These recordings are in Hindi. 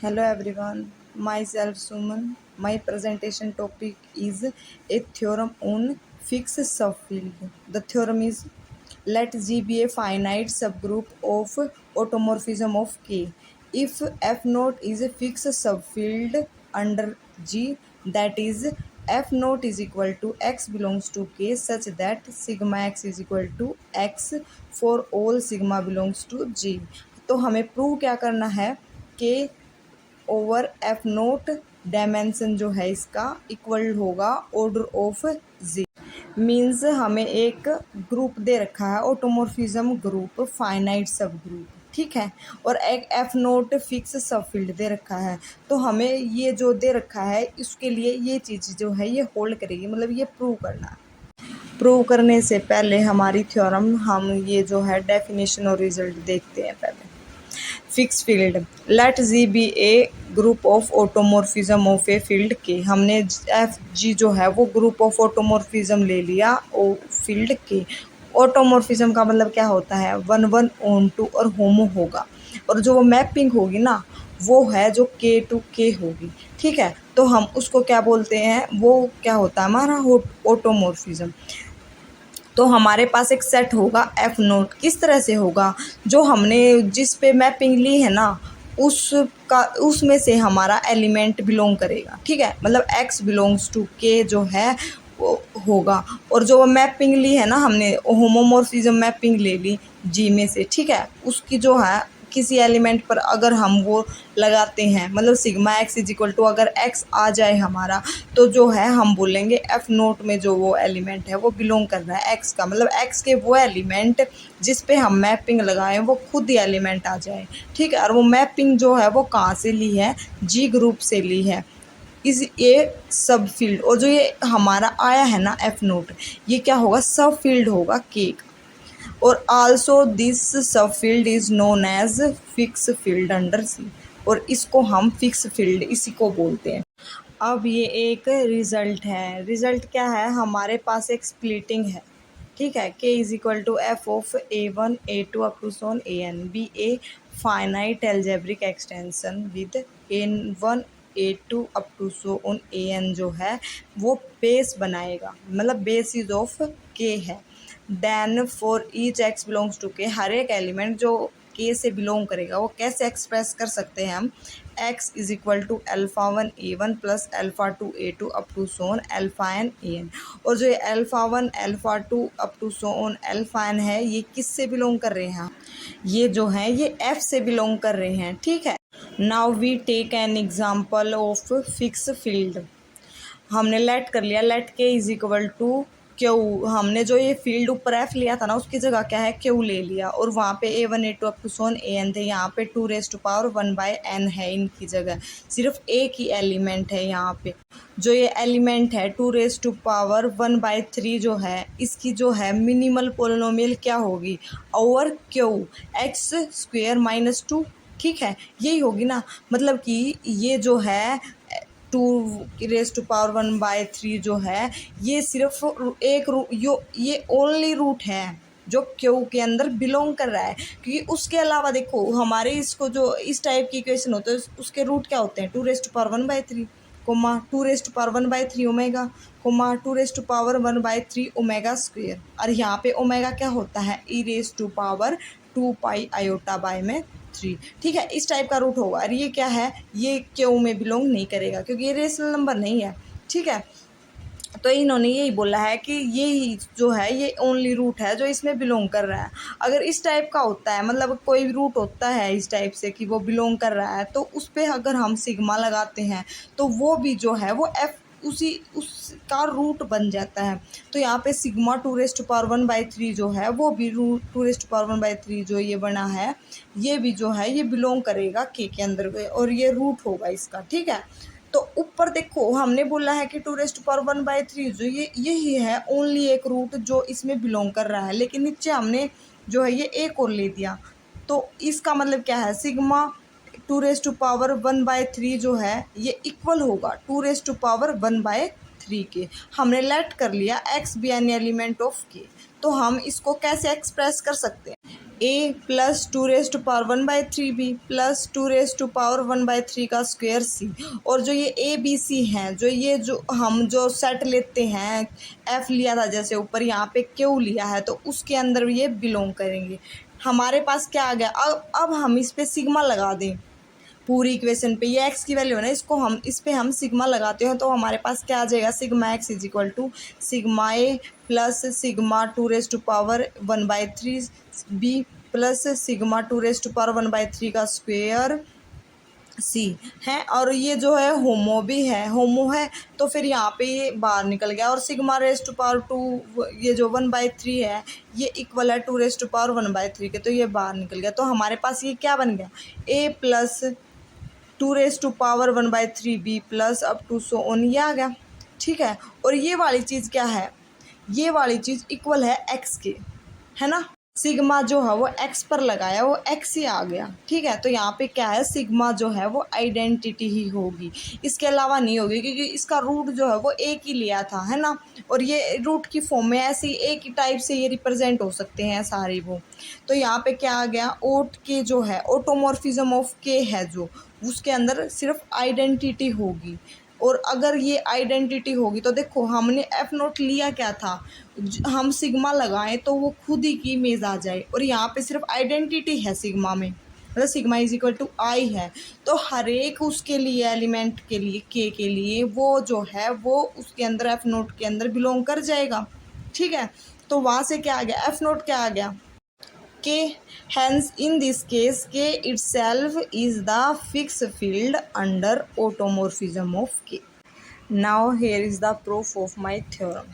Hello everyone, myself Suman. My presentation topic is a theorem on fixed subfield. The theorem is let G be a finite subgroup of automorphism of K. If F naught is a fixed subfield under G, that is F naught is equal to X belongs to K such that sigma X is equal to X for all sigma belongs to G. तो हमें प्रूव क्या करना है कि ओवर एफ नोट डायमेंशन जो है इसका इक्वल होगा ऑर्डर ऑफ जी। मीन्स हमें एक ग्रुप दे रखा है ऑटोमॉर्फिज्म ग्रुप फाइनाइट सब ग्रुप, ठीक है, और एक एफ नोट फिक्स सब फील्ड दे रखा है। तो हमें ये जो दे रखा है इसके लिए ये चीज़ जो है ये होल्ड करेगी, मतलब ये प्रूव करना है। प्रूव करने से पहले हमारी थ्योरम हम ये जो है डेफिनेशन और रिजल्ट देखते हैं। पहले fix field let G be a group of automorphism of a field के। हमने एफ जी जो है वो ग्रुप ऑफ ऑटोमॉर्फिज्म ले लिया ओ फील्ड के। ऑटोमॉर्फिज्म का मतलब क्या होता है, वन वन ऑन टू और होमो होगा, और जो वो मैपिंग होगी ना वो है जो के टू के होगी, ठीक है। तो हम उसको क्या बोलते हैं, वो क्या होता है हमारा ऑटोमॉर्फिज्म। तो हमारे पास एक सेट होगा एफ नोट, किस तरह से होगा, जो हमने जिस पे मैपिंग ली है ना उसका उसमें से हमारा एलिमेंट बिलोंग करेगा, ठीक है, मतलब एक्स बिलोंग्स टू के जो है वो होगा। और जो मैपिंग ली है ना हमने होमोमॉर्फिज्म मैपिंग ले ली जी में से, ठीक है, उसकी जो है किसी एलिमेंट पर अगर हम वो लगाते हैं, मतलब sigma x is equal to अगर एक्स आ जाए हमारा, तो जो है हम बोलेंगे एफ नोट में जो वो एलिमेंट है वो बिलोंग कर रहा है एक्स का, मतलब एक्स के वो एलिमेंट जिस पे हम मैपिंग लगाएं वो खुद ही एलिमेंट आ जाए, ठीक है। और वो मैपिंग जो है वो कहाँ से ली है, जी ग्रुप से ली है इस ये सब फील्ड। और जो ये हमारा आया है ना एफ नोट, ये क्या होगा, सब फील्ड होगा के का। और also this sub field is known as fix field under C, और इसको हम फिक्स फील्ड इसी को बोलते हैं। अब ये एक रिजल्ट है, रिजल्ट क्या है, हमारे पास एक स्प्लिटिंग है, ठीक है, K is equal to F of a one a two up to so on a n be a finite algebraic extension with a one a two up to so on a n जो है वो बेस बनाएगा, मतलब बेस इज ऑफ के है। Then for each x belongs to K, हर एक एलिमेंट जो के से बिलोंग करेगा वो कैसे एक्सप्रेस कर सकते हैं हम, x is equal to alpha one a one plus alpha two a two up to so on alpha n a n. और जो ये alpha one alpha two up to so on alpha n है ये किस से बिलोंग कर रहे हैं, ये जो है ये एफ से बिलोंग कर रहे हैं, ठीक है। Now we take an example of fix field. हमने लेट कर लिया, लेट के इज इक्वल टू क्यू, हमने जो ये फील्ड ऊपर एफ लिया था ना उसकी जगह क्या है क्यू ले लिया, और वहाँ पे a one a two up to so on a n थे, यहाँ पे two raise to power one by n है इनकी जगह, सिर्फ एक ही एलिमेंट है यहाँ पे। जो ये एलिमेंट है two raise to power one by three जो है इसकी जो है मिनिमल पोलिनोमियल क्या होगी, over Q x square minus two, ठीक है, यही होगी ना। मतलब कि ये जो है two raise to power one by three जो है ये सिर्फ एक ये ओनली रूट है जो क्यू के अंदर बिलोंग कर रहा है, क्योंकि उसके अलावा देखो हमारे इसको जो इस टाइप की इक्वेशन होते हैं उसके रूट क्या होते हैं, two raise to power one by three comma two raise to power one by three omega comma two raise to power one by three omega square, और यहाँ पे ओमेगा क्या होता है e raise to power two pi iota by में थ्री, ठीक है, इस टाइप का रूट होगा। और ये क्या है, ये क्यू में बिलोंग नहीं करेगा क्योंकि ये रेशनल नंबर नहीं है, ठीक है। तो इन्होंने यही बोला है कि यही जो है ये ओनली रूट है जो इसमें बिलोंग कर रहा है। अगर इस टाइप का होता है, मतलब कोई रूट होता है इस टाइप से कि वो बिलोंग कर रहा है, तो उस पर अगर हम सिग्मा लगाते हैं तो वो भी जो है वो एफ उसका रूट बन जाता है। तो यहाँ पे sigma two raise to power one by three जो है वो भी root two raise to power one by three जो ये बना है ये भी जो है ये बिलोंग करेगा के अंदर और ये रूट होगा इसका, ठीक है। तो ऊपर देखो हमने बोला है कि two raise to power one by three जो ये यही है ओनली एक रूट जो इसमें बिलोंग कर रहा है, लेकिन नीचे हमने जो है ये एक और ले दिया। तो इसका मतलब क्या है, sigma two raise to power one by three जो है ये इक्वल होगा two raise to power one by three के। हमने लेट कर लिया x be an element of K, तो हम इसको कैसे एक्सप्रेस कर सकते हैं, ए प्लस 2⁻1/3 बी प्लस 2⁻1/3 का स्क्वायर सी। और जो ये ए बी सी हैं, जो ये जो हम जो सेट लेते हैं, एफ लिया था जैसे ऊपर, यहाँ पे क्यू लिया है, तो उसके अंदर ये बिलोंग करेंगे। हमारे पास क्या आ गया, अब हम इस पे सिग्मा लगा दें पूरी इक्वेशन पे। ये एक्स की वैल्यू है ना, इसको हम इस पे हम सिग्मा लगाते हैं तो हमारे पास क्या आ जाएगा, sigma x is equal to sigma a plus sigma 2⁻1/3 b plus sigma 2⁻1/3 का स्क्वेयर सी है। और ये जो है होमो भी है, होमो है, तो फिर यहाँ पे ये बाहर निकल गया। और सिग्मा रेस्ट टू पावर 2, ये जो 1/3 है, ये इक्वल है 2⁻1/3 के, तो ये बाहर निकल गया। तो हमारे पास ये क्या बन गया, a plus 2⁻1/3 b plus up to so on, ये आ गया। ठीक है, और ये वाली चीज़ क्या है, ये वाली चीज़ इक्वल है एक्स के, है ना। सिग्मा जो है वो एक्स पर लगाया, वो एक्स ही आ गया। ठीक है, तो यहाँ पे क्या है, सिग्मा जो है वो आइडेंटिटी ही होगी, इसके अलावा नहीं होगी, क्योंकि इसका रूट जो है वो एक ही लिया था, है ना। और ये रूट की फॉर्म में ऐसे ही एक ही टाइप से ये रिप्रेजेंट हो सकते हैं सारे वो। तो यहाँ पे क्या आ गया, ओट के जो है ऑटोमॉर्फिज्म ऑफ के है, जो उसके अंदर सिर्फ आइडेंटिटी होगी। और अगर ये आइडेंटिटी होगी तो देखो हमने एफ नोट लिया क्या था, हम सिग्मा लगाएं तो वो खुद ही की इमेज आ जाए। और यहाँ पे सिर्फ आइडेंटिटी है सिग्मा में, मतलब सिग्मा इज इक्वल टू आई है, तो हर एक उसके लिए एलिमेंट के लिए के लिए वो जो है वो उसके अंदर एफ नोट के अंदर बिलोंग कर जाएगा। ठीक है, तो वहाँ से क्या आ गया, एफ नोट क्या आ गया, के। hence in this case k itself is the fixed field under automorphism of k. Now here is the proof of my theorem.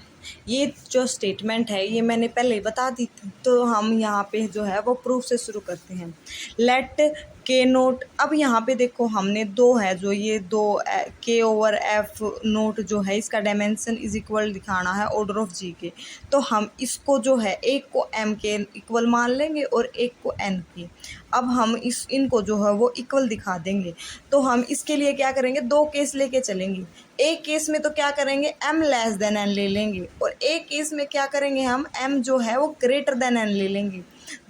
ये जो स्टेटमेंट है ये मैंने पहले ही बता दी थी, तो हम यहाँ पे जो है वो प्रूफ से शुरू करते हैं। लेट के नोट, अब यहाँ पे देखो हमने दो है, जो ये दो के ओवर एफ नोट जो है इसका डायमेंशन इज इक्वल दिखाना है ऑर्डर ऑफ जी के। तो हम इसको जो है एक को एम के इक्वल मान लेंगे और एक को एन के। अब हम इनको जो है वो इक्वल दिखा देंगे। तो हम इसके लिए क्या करेंगे, दो केस लेके चलेंगे। एक केस में तो क्या करेंगे, m लेस देन n ले लेंगे, और एक केस में क्या करेंगे, हम m जो है वो ग्रेटर देन n ले लेंगे।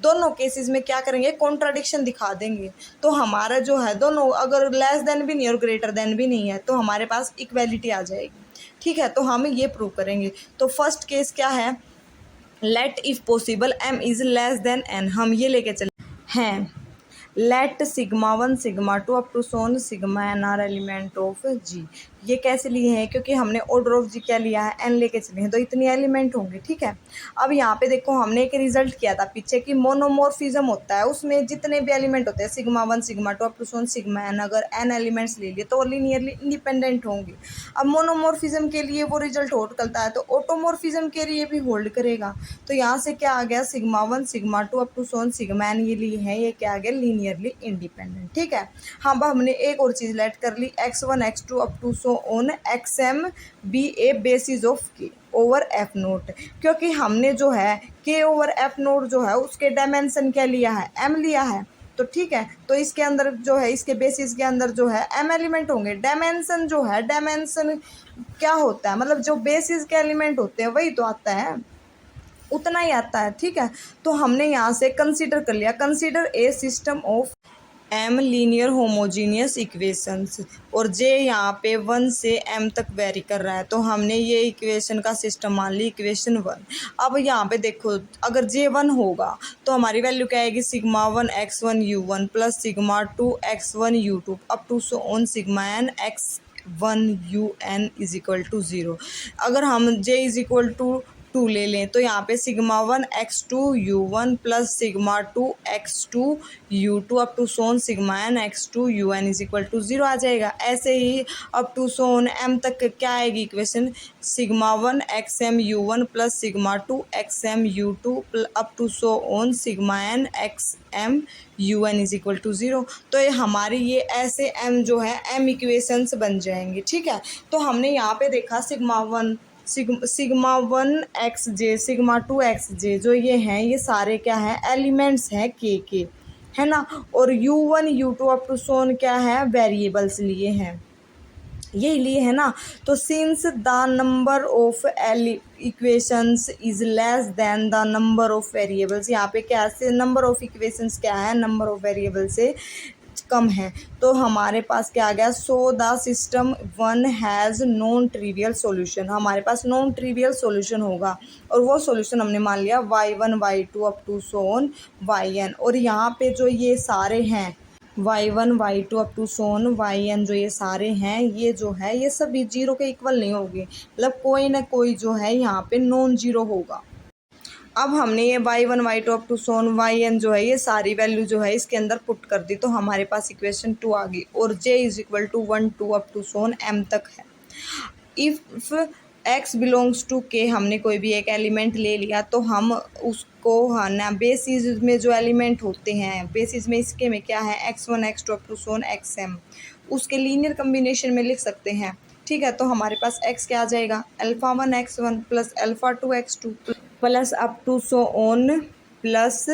दोनों केसेस में क्या करेंगे, कॉन्ट्राडिक्शन दिखा देंगे। तो हमारा जो है दोनों, अगर लेस देन भी नहीं और ग्रेटर देन भी नहीं है, तो हमारे पास इक्वेलिटी आ जाएगी। ठीक है, तो हम ये प्रूव करेंगे। तो फर्स्ट केस क्या है, let if possible m is less than n, हम ये लेके चले हैं। Let sigma 1 sigma 2 up to so on sigma n are element of G. ये कैसे लिए हैं, क्योंकि हमने ऑर्डर ऑफ जी क्या लिया है, एन लेके चले हैं, तो इतने एलिमेंट होंगे। ठीक है, अब यहाँ पे देखो हमने एक रिजल्ट किया था पीछे कि मोनोमॉर्फिज्म होता है, उसमें जितने भी एलिमेंट होते हैं sigma 1 sigma 2 up to so on sigma n, अगर एन एलिमेंट्स ले लिए तो लीनियरली इंडिपेंडेंट होंगे। अब मोनोमॉर्फिज्म के लिए वो रिजल्ट होल्ड करता है, तो ऑटोमॉर्फिज्म के लिए भी होल्ड करेगा। तो यहाँ से क्या आ गया, sigma 1 sigma 2 up to so on sigma n ये लिए हैं, ये क्या आ गया, लीनियरली इंडिपेंडेंट। ठीक है, हाँ, अब हमने एक और चीज़ लेट कर ली, x1 x2 up to so on xm be a basis of K over F note, क्योंकि हमने जो है के ओवर एफ नोट जो है उसके डायमेंशन क्या लिया है, m लिया है। तो ठीक है, तो इसके अंदर जो है, इसके बेसिस के अंदर जो है m एलिमेंट होंगे। डायमेंशन जो है, डायमेंशन क्या होता है, मतलब जो बेसिस के एलिमेंट होते हैं वही तो आता है, उतना ही आता है। ठीक है, तो हमने यहाँ से कंसीडर कर लिया, consider a system of m linear homogeneous equations, और जे यहाँ पे 1 से m तक वेरी कर रहा है, तो हमने ये इक्वेशन का सिस्टम मान ली, इक्वेशन 1। अब यहाँ पे देखो, अगर जे 1 होगा तो हमारी वैल्यू क्या आएगी, sigma 1 x1 u1 plus sigma 2 x1 u2 up to so on sigma n x1 un is equal to 0। अगर हम j इज इक्वल टू 2 ले लें तो यहाँ पे sigma 1 x2 u1 plus sigma 2 x2 u2 up to so on sigma n x2 un is equal to 0 आ जाएगा। ऐसे ही अप टू सोन m तक क्या आएगी equation, sigma 1 xm u1 plus sigma 2 xm u2 up to so on sigma n xm un is equal to 0। तो ये हमारी ये ऐसे m जो है m इक्वेशंस बन जाएंगे। ठीक है, तो हमने यहाँ पे देखा sigma 1 x j sigma 2 x जे जो ये हैं, ये सारे क्या हैं, एलिमेंट्स हैं के, है ना। और u1 u2 अप टू सोन क्या है, वेरिएबल्स लिए हैं। यही लिए है ना। तो since the number of equations is less then the number of variables, यहाँ पे क्या है, नंबर ऑफ इक्वेशंस क्या है, नंबर ऑफ वेरिएबल से कम है, तो हमारे पास क्या आ गया, so the system one has non trivial solution, हमारे पास नॉन ट्रिवियल सॉल्यूशन होगा, और वो सॉल्यूशन हमने मान लिया y1 y2 up to so on yn, और यहाँ पे जो ये सारे हैं y1 y2 up to so on yn, जो ये सारे हैं, ये जो है ये सभी जीरो के इक्वल नहीं होंगे, मतलब कोई ना कोई जो है यहाँ पे नॉन जीरो होगा। अब हमने ये y1 y2 up to so on yn जो है ये सारी वैल्यू जो है इसके अंदर पुट कर दी, तो हमारे पास इक्वेशन 2 आ गई, और j is equal to 1 2 up to so on m तक है। If x belongs to k, हमने कोई भी एक एलिमेंट ले लिया तो हम उसको, हाँ ना, बेसिस में जो एलिमेंट होते हैं, बेसिस में इसके में क्या है, x1 x2 up to so on xm, उसके लीनियर कम्बिनेशन में लिख सकते हैं। ठीक है, तो हमारे पास x क्या आ जाएगा, alpha 1 x1 plus alpha 2 x2 plus up to so on plus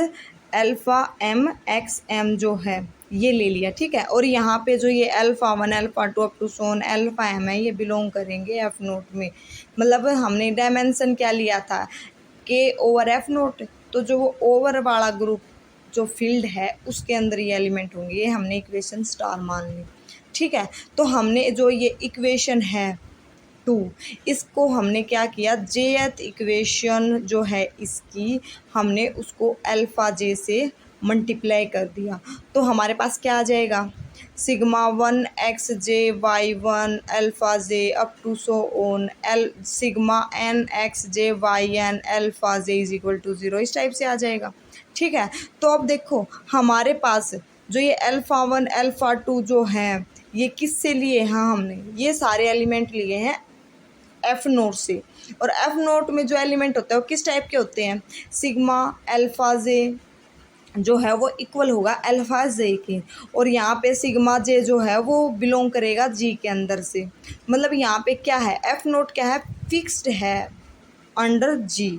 alpha m x m जो है ये ले लिया। ठीक है, और यहाँ पे जो ये alpha 1 alpha 2 up to so on alpha m है, ये बिलोंग करेंगे f नोट में, मतलब हमने डायमेंशन क्या लिया था, k ओवर f नोट, तो जो वो ओवर वाला ग्रुप जो फील्ड है उसके अंदर ये एलिमेंट होंगे, ये हमने इक्वेशन स्टार मान ली। ठीक है, तो हमने जो ये इक्वेशन है 2, इसको हमने क्या किया, जेथ इक्वेशन जो है इसकी हमने उसको अल्फ़ा जे से मल्टीप्लाई कर दिया, तो हमारे पास क्या आ जाएगा, sigma 1 x j y1 alpha j up to so on sigma n x j yn alpha j is equal to 0, इस टाइप से आ जाएगा। ठीक है, तो अब देखो हमारे पास जो ये अल्फ़ा 1 अल्फ़ा 2 जो है ये किससे लिए हैं, हमने ये सारे एलिमेंट लिए हैं एफ नोट से, और एफ नोट में जो एलिमेंट होते हैं वो किस टाइप के होते हैं, सिग्मा अल्फ़ा जे जो है वो इक्वल होगा अल्फ़ा जे के, और यहाँ पे सिग्मा जे जो है वो बिलोंग करेगा जी के अंदर से, मतलब यहाँ पे क्या है, एफ नोट क्या है, फिक्स्ड है अंडर जी।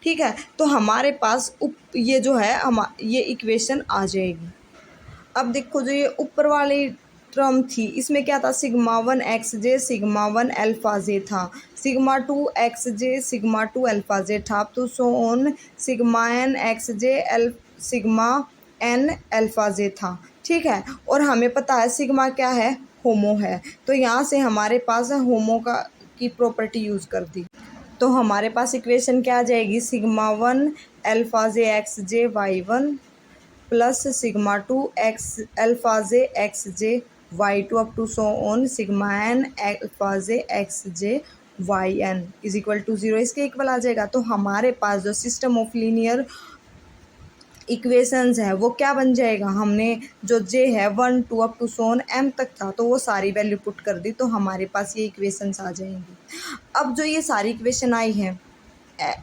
ठीक है, तो हमारे पास ये जो है हम ये इक्वेशन आ जाएगी। अब देखो जो ये ऊपर वाली टर्म थी इसमें क्या था, sigma 1 x j sigma 1 alpha j था, sigma 2 x j sigma 2 alpha j था, तो so on sigma n x j sigma n alpha j था। ठीक है, और हमें पता है सिग्मा क्या है, होमो है, तो यहाँ से हमारे पास होमो की प्रॉपर्टी यूज़ कर दी, तो हमारे पास इक्वेशन क्या आ जाएगी, sigma 1 alpha j x j y1 plus sigma 2 x alpha j x j y2 up to so on sigma n alpha j x j yn is equal to 0, इसके इक्वल आ जाएगा। तो हमारे पास जो सिस्टम ऑफ लीनियर इक्वेशंस है वो क्या बन जाएगा, हमने जो j है 1 2 अप टू सोन m तक था तो वो सारी वैल्यू पुट कर दी, तो हमारे पास ये इक्वेशंस आ जाएंगी। अब जो ये सारी इक्वेशन आई हैं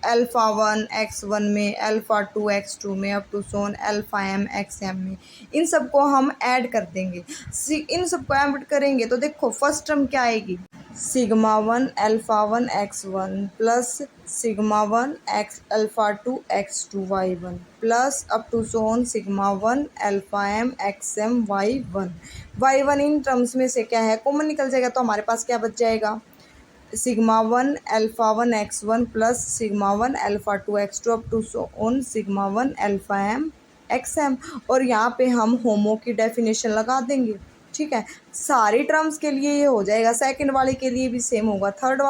अल्फ़ा 1 x1 में अल्फ़ा 2 x2 में up to so on alpha m xm में, इन सबको हम ऐड कर देंगे। इन सबको ऐड करेंगे तो देखो फर्स्ट टर्म क्या आएगी, sigma 1 alpha 1 x1 plus sigma 1 x alpha 2 x2 y1 plus up to so on sigma 1 alpha m xm y1 इन टर्म्स में से क्या है, कॉमन निकल जाएगा, तो हमारे पास क्या बच जाएगा, sigma 1 alpha 1 x1 plus sigma 1 alpha 2 x2 up to so on sigma 1 alpha m xm, और यहाँ पे हम होमो की डेफिनेशन लगा देंगे। ठीक है, सारी टर्म्स के लिए ये हो जाएगा, सेकंड वाले के लिए भी सेम होगा, थर्ड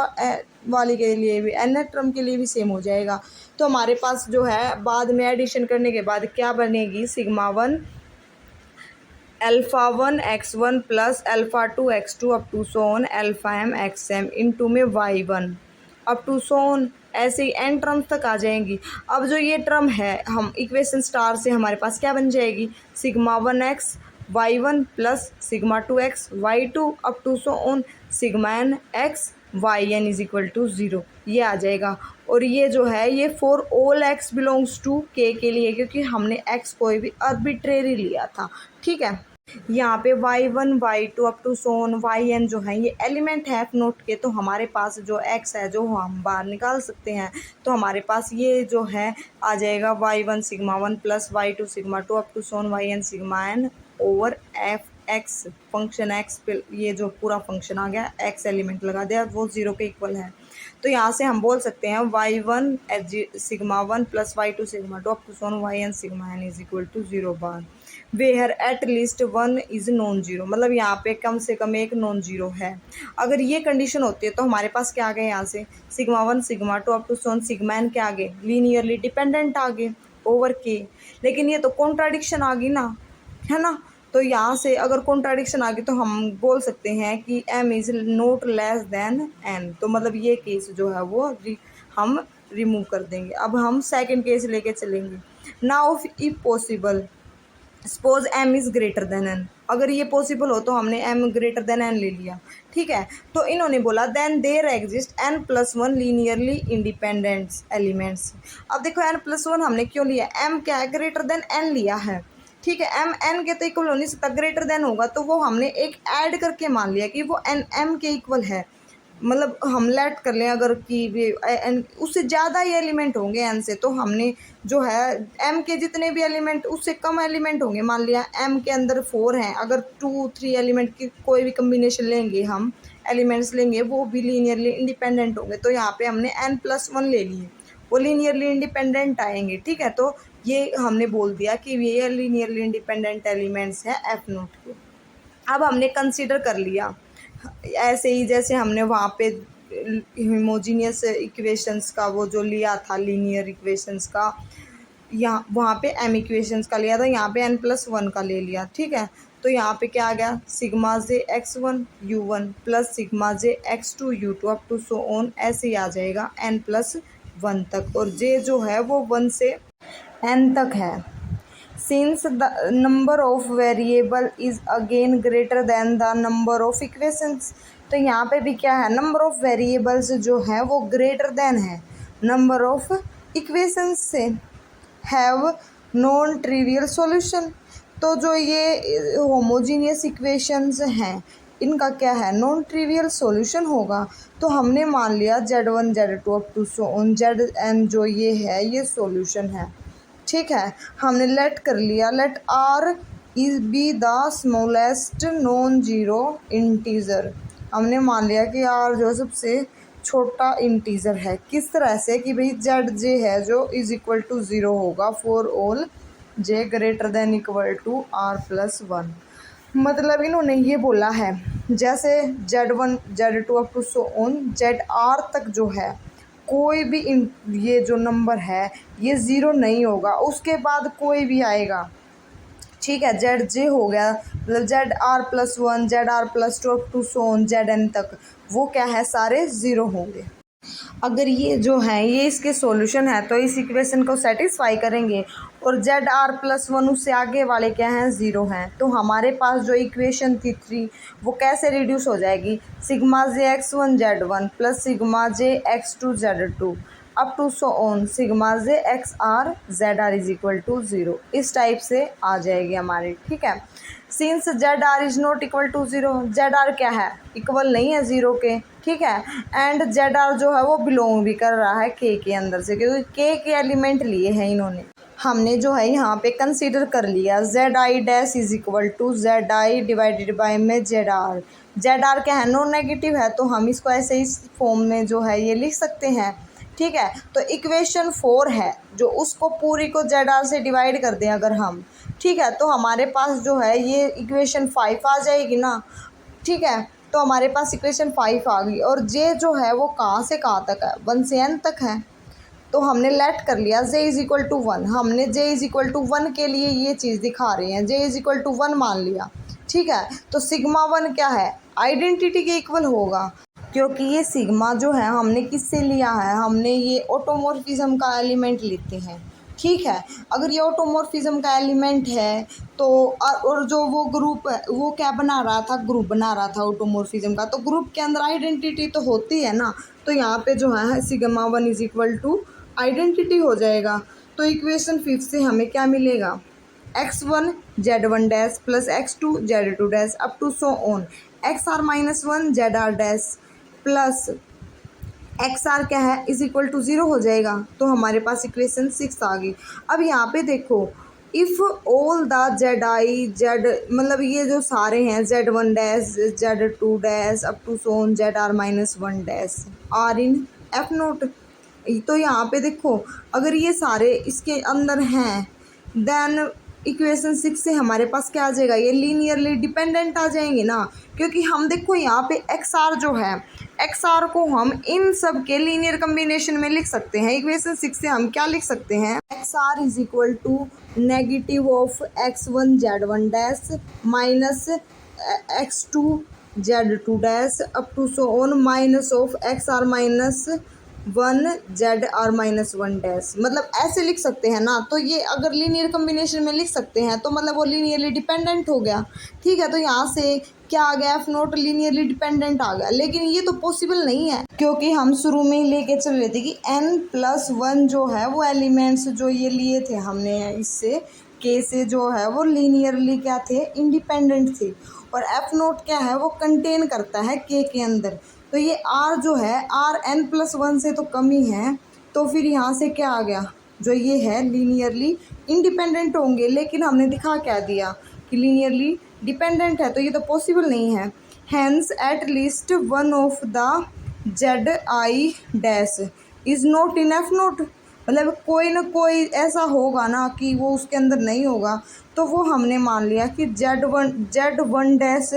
वाले के लिए भी, nth टर्म के लिए भी सेम हो जाएगा। तो हमारे पास जो है बाद में एडिशन करने के बाद क्या बनेगी, sigma 1 alpha 1 x1 plus alpha 2 x2 up to so on alpha m xm into में y1 अप टू सोन, ऐसे ही n टर्म्स तक आ जाएंगी। अब जो ये टर्म है हम इक्वेशन स्टार से हमारे पास क्या बन जाएगी, sigma 1 x y1 plus sigma 2 x y2 up to so on sigma n x yn is equal to 0, ये आ जाएगा। और ये जो है ये for all x belongs to k के लिए, क्योंकि हमने x कोई भी आर्बिट्रेरी लिया था। ठीक है, यहाँ पे y1 y2 up to so on yn जो है ये एलिमेंट है एफ नोट के, तो हमारे पास जो x है जो हम बाहर निकाल सकते हैं, तो हमारे पास ये जो है आ जाएगा y1 sigma 1 plus y2 sigma 2 up to so on yn sigma n over x function x पे ये जो पूरा फंक्शन आ गया, एक्स एलिमेंट लगा दिया, वो 0 के इक्वल है। तो यहाँ से हम बोल सकते हैं y1 sigma 1 plus y2 sigma 2 up to so on yn sigma n is equal to 0 bar where at least 1 is non zero. मतलब यहाँ पे कम से कम एक नॉन जीरो है। अगर ये कंडीशन होती है तो हमारे पास क्या आ गए, यहाँ से sigma 1 sigma 2 up to so on sigma n के आगे लीनियरली डिपेंडेंट आ गए ओवर के। लेकिन ये तो कॉन्ट्राडिक्शन आ गई ना, है ना। तो यहाँ से अगर कॉन्ट्राडिक्शन आ गई तो हम बोल सकते हैं कि m is not less than n। तो मतलब ये केस जो है वो हम रिमूव कर देंगे। अब हम सेकंड केस लेके चलेंगे। Now if possible suppose m is greater than n। अगर ये पॉसिबल हो तो हमने m ग्रेटर देन n ले लिया, ठीक है। तो इन्होंने बोला then there exist n+1 linearly independent elements. अब देखो n+1 हमने क्यों लिया, m क्या है, ग्रेटर देन n लिया है, ठीक है। m n के तो इक्वल हो नहीं सकता, ग्रेटर देन होगा तो वो हमने एक ऐड करके मान लिया कि वो n m के इक्वल है। मतलब हम लेट कर लें अगर कि उससे ज़्यादा ही एलिमेंट होंगे n से, तो हमने जो है m के जितने भी एलिमेंट उससे कम एलिमेंट होंगे। मान लिया m के अंदर 4 हैं, अगर 2-3 एलिमेंट की कोई भी कम्बिनेशन लेंगे, हम एलिमेंट्स लेंगे, वो भी लीनियरली इंडिपेंडेंट होंगे। तो यहाँ पे हमने n+1 ले लिए, वो लीनियरली इंडिपेंडेंट आएंगे, ठीक है। तो ये हमने बोल दिया कि ये लीनियरली इंडिपेंडेंट एलिमेंट्स हैं F नोट के। अब हमने कंसीडर कर लिया ऐसे ही जैसे हमने वहाँ पे होमोजीनियस इक्वेशंस का वो जो लिया था, लीनियर इक्वेशंस का, यहाँ वहाँ पे m इक्वेशंस का लिया था, यहाँ पे n+1 का ले लिया, ठीक है। तो यहाँ पे क्या आ गया, sigma j x1 u1 plus sigma j x2 u2 up to so on, ऐसे ही आ जाएगा n+1 तक। और j जो है वो 1 से n तक है। Since the number of variable is again greater than the number of equations, तो यहाँ पे भी क्या है, नंबर ऑफ वेरिएबल्स जो है वो ग्रेटर देन है नंबर ऑफ इक्वेशंस से। हैव नॉन ट्रिवियल सॉल्यूशन, तो जो ये होमोजीनियस इक्वेशंस हैं इनका क्या है, नॉन ट्रिवियल सॉल्यूशन होगा। तो हमने मान लिया z1 z2 up to so on zn जो ये है ये सॉल्यूशन है, ठीक है। हमने लेट कर लिया, let r is be the smallest non zero integer. हमने मान लिया कि r जो सबसे छोटा इंटीजर है। किस तरह से कि भाई जेड जे है जो इज इक्वल टू 0 होगा for all j greater than equal to r+1। मतलब इन्होंने ये बोला है जैसे z1 z2 up to so on zr तक जो है कोई भी ये जो नंबर है ये 0 नहीं होगा, उसके बाद कोई भी आएगा, ठीक है। जेड जे हो गया, मतलब zr+1 zr+2 up to so on zn तक, वो क्या है, सारे 0 होंगे। अगर ये जो है ये इसके सॉल्यूशन है तो इस इक्वेशन को सेटिस्फाई करेंगे। और zr+1 उससे आगे वाले क्या हैं, 0 हैं। तो हमारे पास जो इक्वेशन थी 3 वो कैसे रिड्यूस हो जाएगी, sigma j x1 z1 plus sigma j x2 z2 up to so on sigma j x r z r is equal to 0, इस टाइप से आ जाएगी हमारी, ठीक है। Since z r is not equal to 0, z r क्या है, इक्वल नहीं है 0 के, ठीक है। एंड जेड आर जो है वो बिलोंग भी कर रहा है के अंदर से, क्योंकि के एलिमेंट लिए हैं इन्होंने। हमने जो है यहाँ पे कंसीडर कर लिया z i dash is equal to z i divided by में जेड आर। जेड आर क्या है, नॉन नेगेटिव है, तो हम इसको ऐसे इस फॉर्म में जो है ये लिख सकते हैं, ठीक है। तो इक्वेशन 4 है जो उसको पूरी को जेड आर से डिवाइड कर दें अगर हम, ठीक है, तो हमारे पास जो है ये इक्वेशन 5 आ जाएगी ना, ठीक है। तो हमारे पास इक्वेशन 5 आ गई। और जे जो है वो कहाँ से कहाँ तक है, 1 से n तक है। तो हमने लेट कर लिया जे इज़ इक्वल टू 1, हमने जे इज़ इक्वल टू 1 के लिए ये चीज़ दिखा रहे हैं, जे इज़ इक्वल टू 1 मान लिया, ठीक है। तो सिग्मा 1 क्या है, आइडेंटिटी के इक्वल होगा, क्योंकि ये सिग्मा जो है हमने किससे लिया है, हमने ये ऑटोमॉर्फिज्म का एलिमेंट लेते हैं, ठीक है। अगर ये ऑटोमॉर्फिज्म का एलिमेंट है तो और जो वो ग्रुप है वो क्या बना रहा था, ग्रुप बना रहा था ऑटोमॉर्फिज्म का, तो ग्रुप के अंदर आइडेंटिटी तो होती है ना। तो यहाँ पे जो है sigma 1 is equal to identity हो जाएगा। तो इक्वेशन 5 से हमें क्या मिलेगा, x1 z1 dash plus x2 z2 dash up to so on xr-1 zr dash plus xr क्या है इज इक्वल टू 0 हो जाएगा। तो हमारे पास इक्वेशन 6 आ गई। अब यहाँ पे देखो if all the z i z, मतलब ये जो सारे हैं z one dash z two dash up to so on z r minus one dash r in f naught. तो यहाँ पे देखो, अगर ये सारे इसके अंदर हैं देन इक्वेशन 6 से हमारे पास क्या आ जाएगा, ये लीनियरली डिपेंडेंट आ जाएंगे ना, क्योंकि हम देखो यहाँ पे एक्स आर जो है, एक्स आर को हम इन सब के लीनियर कम्बिनेशन में लिख सकते हैं। इक्वेशन 6 से हम क्या लिख सकते हैं, x r is equal to negative of x one z one dash minus x two z two dash up to so on minus of x r minus one z r minus one dash, मतलब ऐसे लिख सकते हैं ना। तो ये अगर लीनियर कम्बिनेशन में लिख सकते हैं तो मतलब वो लीनियरली डिपेंडेंट हो गया। ठीक है, तो यहाँ से क्या आ गया, एफ नोट लीनियरली डिपेंडेंट आ गया। लेकिन ये तो पॉसिबल नहीं है, क्योंकि हम शुरू में ही लेके चल रहे थे कि n+1 जो है वो एलिमेंट्स जो ये लिए थे हमने इससे के से जो है वो लीनियरली क्या थे, इंडिपेंडेंट थे। और एफ नोट क्या है, वो कंटेन करता है के अंदर। तो ये आर जो है, आर n+1 से तो कम ही है, तो फिर यहाँ से क्या आ गया, जो ये है लीनियरली इंडिपेंडेंट होंगे। लेकिन हमने दिखा क्या दिया कि लीनियरली डिपेंडेंट है, तो ये तो पॉसिबल नहीं है। Hence at least one of the z i dash is not in f naught, मतलब कोई ना कोई ऐसा होगा ना कि वो उसके अंदर नहीं होगा। तो वो हमने मान लिया कि z one dash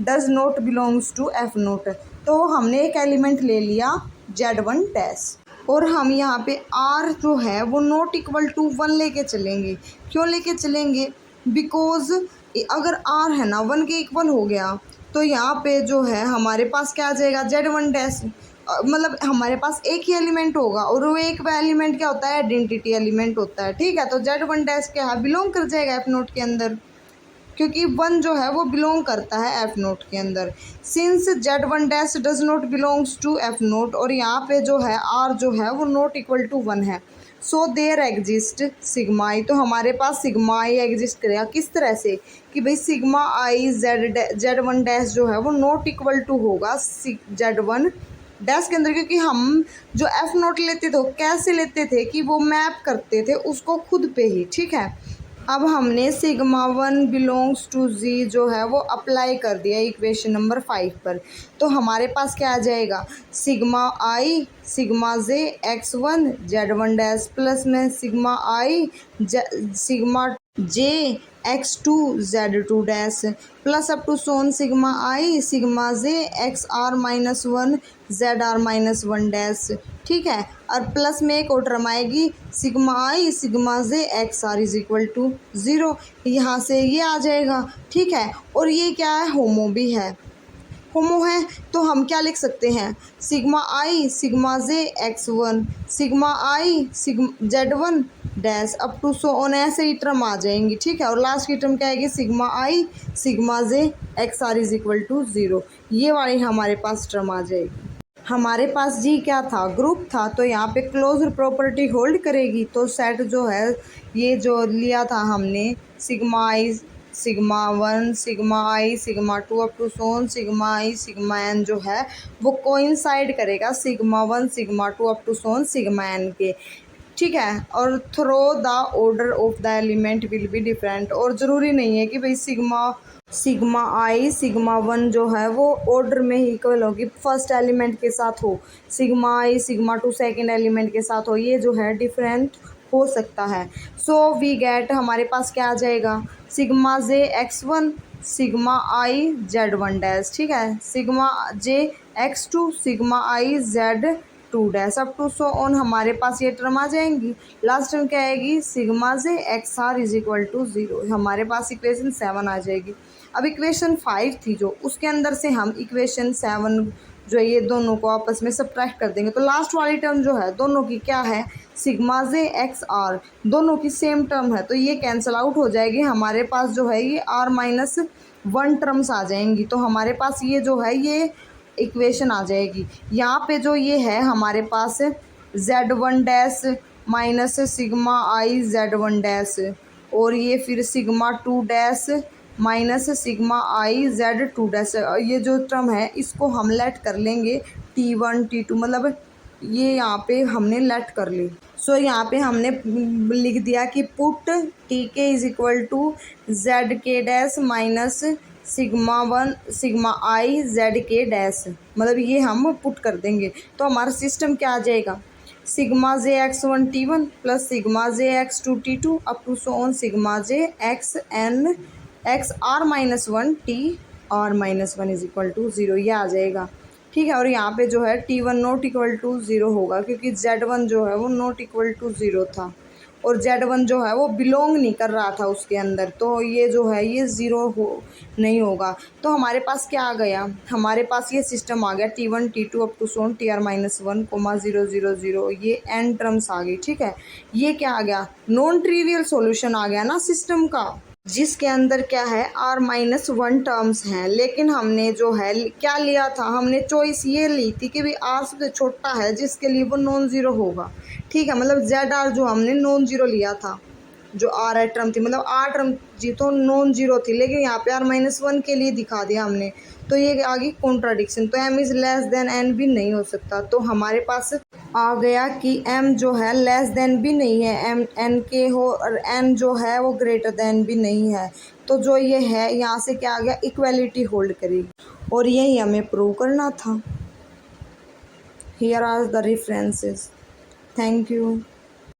does not belongs to f naught. तो हमने एक एलिमेंट ले लिया जेड वन डैश, और हम यहाँ पे आर जो है वो नॉट इक्वल टू वन लेके चलेंगे। क्यों लेके चलेंगे, बिकॉज अगर आर है ना वन के इक्वल हो गया तो यहाँ पे जो है हमारे पास क्या आ जाएगा, जेड वन डैश, मतलब हमारे पास एक ही एलिमेंट होगा, और वो एक एलिमेंट क्या होता है, आइडेंटिटी एलिमेंट होता है। ठीक है, तो जेड वन डैश क्या है, बिलोंग कर जाएगा एफ नोट के अंदर, क्योंकि वन जो है वो बिलोंग करता है एफ नोट के अंदर। Since z one dash does not belongs to f naught, और यहाँ पे जो है आर जो है वो नॉट इक्वल टू वन है, सो देयर एग्जिस्ट सिग्मा आई। तो हमारे पास सिग्मा आई एग्जिस्ट करेगा किस तरह से कि भाई sigma i z one dash जो है वो नॉट इक्वल टू होगा जेड वन डैश के अंदर, क्योंकि हम जो एफ नोट लेते थे कैसे लेते थे कि वो मैप करते थे उसको खुद पे ही। ठीक है, अब हमने सिग्मा वन बिलोंग्स टू जी जो है वो अप्लाई कर दिया इक्वेशन नंबर 5 पर। तो हमारे पास क्या आ जाएगा, sigma i sigma j x one z one dash plus में sigma i sigma j x two z two dash plus up to so on sigma i sigma j x r minus one z r minus one dash. ठीक है, और प्लस में एक और टर्म आएगी sigma i sigma j x r is equal to 0, यहाँ से ये आ जाएगा। ठीक है, और ये क्या है, होमो भी है, होमो है तो हम क्या लिख सकते हैं, sigma i sigma j x one sigma i sigma z one dash up to so on, ऐसे ही टर्म आ जाएंगी। ठीक है, और लास्ट की टर्म क्या आएगी, sigma i sigma j x r is equal to 0, ये वाली हमारे पास टर्म आ जाएगी। हमारे पास जी क्या था, ग्रुप था, तो यहाँ पे क्लोज्ड प्रॉपर्टी होल्ड करेगी। तो सेट जो है ये जो लिया था हमने sigma i sigma one sigma i sigma two up to so on sigma i sigma n जो है वो कोइंसाइड करेगा sigma one sigma two up to so on sigma n के। ठीक है, और through the order of the element will be different, और ज़रूरी नहीं है कि भाई सिग्मा आई सिग्मा वन जो है वो ऑर्डर में ही इक्वल होगी, फर्स्ट एलिमेंट के साथ हो, sigma i sigma to second element के साथ हो, ये जो है डिफरेंट हो सकता है। सो वी गेट, हमारे पास क्या आ जाएगा, sigma j x one sigma i z one dash. ठीक है, sigma j x two sigma i z two dash up to so on, हमारे पास ये टर्म आ जाएंगी। लास्ट टर्म क्या आएगी, sigma j x r is equal to 0, हमारे पास इक्वेशन 7 आ जाएगी। अब इक्वेशन 5 थी जो, उसके अंदर से हम इक्वेशन 7 जो ये दोनों को आपस में सब्ट्रैक्ट कर देंगे। तो लास्ट वाली टर्म जो है दोनों की क्या है, सिग्मा जे एक्स आर, दोनों की सेम टर्म है, तो ये कैंसिल आउट हो जाएगी। हमारे पास जो है ये आर माइनस वन टर्म्स आ जाएंगी, तो हमारे पास ये जो है ये इक्वेशन आ जाएगी। यहाँ पे जो ये है हमारे पास z one dash minus sigma i z one dash, और ये फिर sigma two dash minus sigma i z two dash, ये जो टर्म है इसको हम लेट कर लेंगे T1 T2, मतलब ये यहाँ पे हमने लेट कर ली। सो यहाँ पे हमने लिख दिया कि पुट टी के इज इक्वल टू जेड के dash minus sigma one sigma i Z के डैश, मतलब ये हम पुट कर देंगे तो हमारा सिस्टम क्या आ जाएगा, sigma j x one t one plus sigma j x two t two up to so on sigma j x n x r minus one t r minus one is equal to zero, ये आ जाएगा। ठीक है, और यहाँ पे जो है t one not equal to zero होगा क्योंकि जेड वन जो है वो नॉट इक्वल टू ज़ीरो था और जेड वन जो है वो बिलोंग नहीं कर रहा था उसके अंदर, तो ये जो है ये ज़ीरो हो नहीं होगा। तो हमारे पास क्या आ गया, हमारे पास ये सिस्टम आ गया t one t two up to so on t r minus one comma zero zero zero, ये एन टर्म्स आ गई। ठीक है, ये क्या आ गया, नॉन ट्रिवियल सॉल्यूशन आ गया ना सिस्टम का, जिसके अंदर क्या है आर माइनस वन टर्म्स हैं। लेकिन हमने जो है क्या लिया था, हमने चॉइस ये ली थी कि भाई आर सबसे छोटा है जिसके लिए वो नॉन ज़ीरो होगा। ठीक है, मतलब जेड आर जो हमने नॉन ज़ीरो लिया था, जो आर आई टर्म थी, मतलब आर टर्म जी तो नॉन ज़ीरो थी, लेकिन यहाँ पे आर माइनस वन के लिए दिखा दिया हमने, तो ये आ गई कॉन्ट्राडिक्शन। तो m is less than n भी नहीं हो सकता, तो हमारे पास आ गया कि एम जो है लेस देन भी नहीं है, एम एन के हो, और एन जो है वो ग्रेटर देन भी नहीं है। तो जो ये है यहाँ से क्या आ गया, इक्वलिटी होल्ड करेगी, और यही हमें प्रूव करना था। Here are the references. Thank you.